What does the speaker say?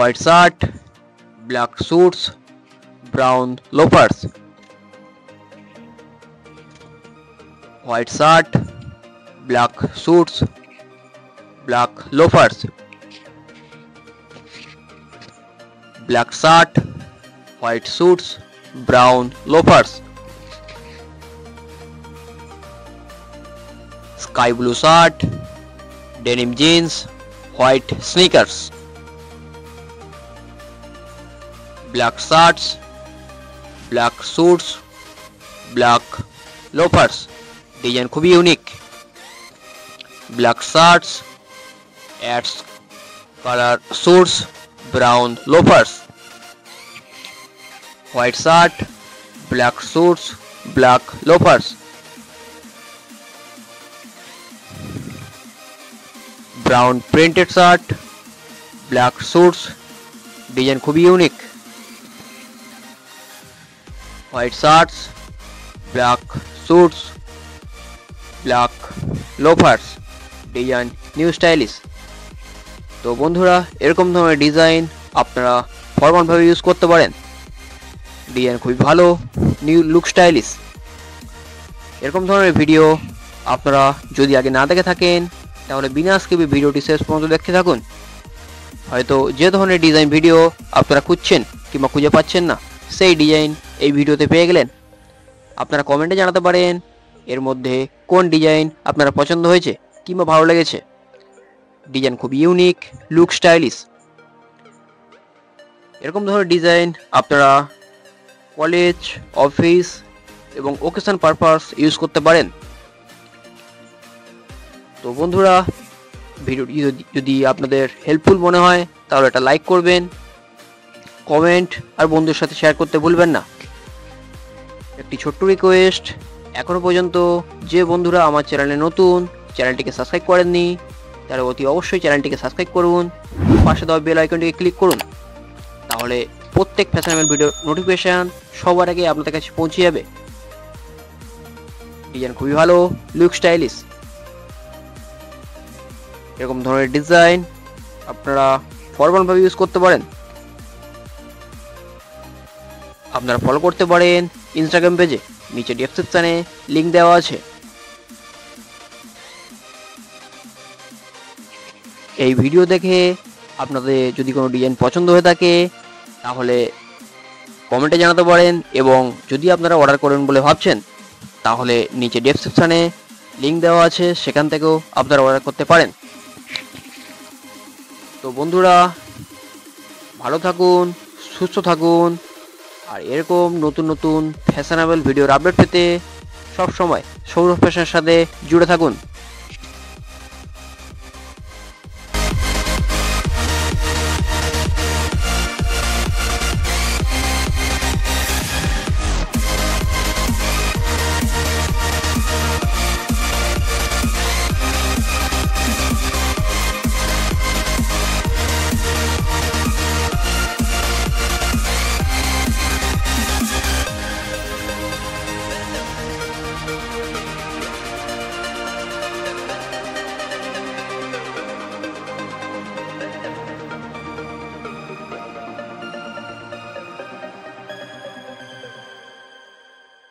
white shirt, black suits, brown loafers. White shirt, black suits, black loafers. Black shirt, white suits, brown loafers. Sky blue shirt, denim jeans, white sneakers. Black shirts, black suits, black loafers. Design খুবই unique. Black shirts, ash colour suits, brown loafers. White shirt, black suits, black loafers. Brown printed shirt, black suits, design খুবই unique. White shirts, black suits, black loafers, design new stylish. তো বন্ধুরা, এরকম ধরনের design আপনারা ফরমালভাবে use করতে পারেন। Design খুবই ভালো, নিউ লুক স্টাইলিশ। এরকম ধরনের ভিডিও আপনারা যদি আগে না দেখে থাকেন তাহলে বিনা স্কিপে ভিডিওটি শেষ পর্যন্ত দেখতে থাকুন। হয়তো যে ধরনের ডিজাইন ভিডিও আপনারা খুঁজছেন কিংবা খুঁজে পাচ্ছেন না সেই ডিজাইন এই ভিডিওতে পেয়ে গেলেন। আপনারা কমেন্টে জানাতে পারেন এর মধ্যে কোন ডিজাইন আপনার পছন্দ হয়েছে কিংবা ভালো লেগেছে। ডিজাইন খুব ইউনিক, লুক স্টাইলিশ। এরকম ধরনের ডিজাইন আপনারা কলেজ, অফিস এবং ওকেশন পারপাস ইউজ করতে পারেন। তো বন্ধুরা, ভিডিওটি যদি আপনাদের হেল্পফুল মনে হয় তাহলে এটা লাইক করবেন, কমেন্ট আর বন্ধুদের সাথে শেয়ার করতে ভুলবেন না। একটি ছোট্ট রিকোয়েস্ট, এখনো পর্যন্ত যে বন্ধুরা আমার চ্যানেলে নতুন, চ্যানেলটিকে সাবস্ক্রাইব করেননি তারা অতি অবশ্যই চ্যানেলটিকে সাবস্ক্রাইব করুন, পাশে দেওয়া বেল আইকনটিকে ক্লিক করুন। তাহলে প্রত্যেক ফ্যাশনেবল ভিডিও নোটিফিকেশন সবার আগে আপনাদের কাছে পৌঁছে যাবে। ডিজাইন খুবই ভালো, লুক স্টাইলিশ। এরকম ধরনের ডিজাইন আপনারা ফরমালভাবে ইউজ করতে পারেন। আপনারা ফলো করতে পারেন ইনস্টাগ্রাম পেজে, নিচে ডেসক্রিপশনে লিংক দেওয়া আছে। এই ভিডিও দেখে আপনাদের যদি কোনো ডিজাইন পছন্দ হয়ে থাকে তাহলে কমেন্টে জানাতে পারেন, এবং যদি আপনারা অর্ডার করবেন বলে ভাবছেন তাহলে নিচে ডেসক্রিপশনে লিংক দেওয়া আছে, সেখান থেকেও আপনারা অর্ডার করতে পারেন। তো বন্ধুরা, ভালো থাকুন, সুস্থ থাকুন, আর এরকম নতুন নতুন ফ্যাশনেবল ভিডিওর আপডেট পেতে সব সময় সৌরভ ফ্যাশনের সাথে জুড়ে থাকুন।